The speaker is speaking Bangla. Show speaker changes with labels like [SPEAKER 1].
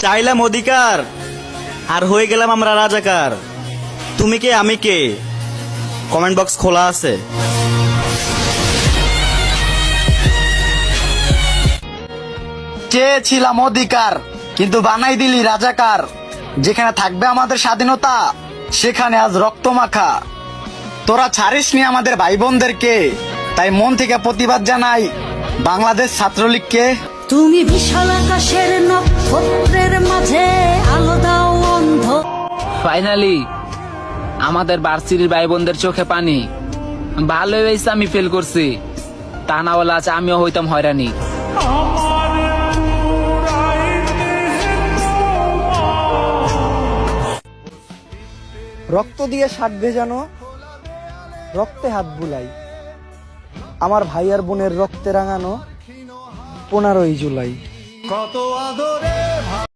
[SPEAKER 1] চাইলাম অধিকার আর হয়ে গেলাম আমরা রাজাকার। তুমি কে আমি কে, কমেন্ট বক্স খোলা আছে।
[SPEAKER 2] চেয়েছিলাম অধিকার কিন্তু বানাই দিলি রাজাকার। যেখানে থাকবে আমাদের স্বাধীনতা সেখানে আজ রক্ত মাখা। তোরা ছাড়িসনি আমাদের ভাই বোনদেরকে, তাই মন থেকে প্রতিবাদ জানাই বাংলাদেশ ছাত্রলীগকে।
[SPEAKER 3] তুমি বিশাল আকাশের নক্ষত্রের মাঝে আলো দাও অন্ধ।
[SPEAKER 4] ফাইনালি আমাদের ভার্সিটির ভাই বোনদের চোখে পানি। ভালো হয়েছে আমি ফেল করছি, তা না বলে আজ আমিও হইতাম হয়রানি।
[SPEAKER 5] রক্ত দিয়ে শার্ট ভেজানো, রক্তে হাত বুলাই, আমার ভাই আর বোনের রক্তে রাঙানো 15ই জুলাই।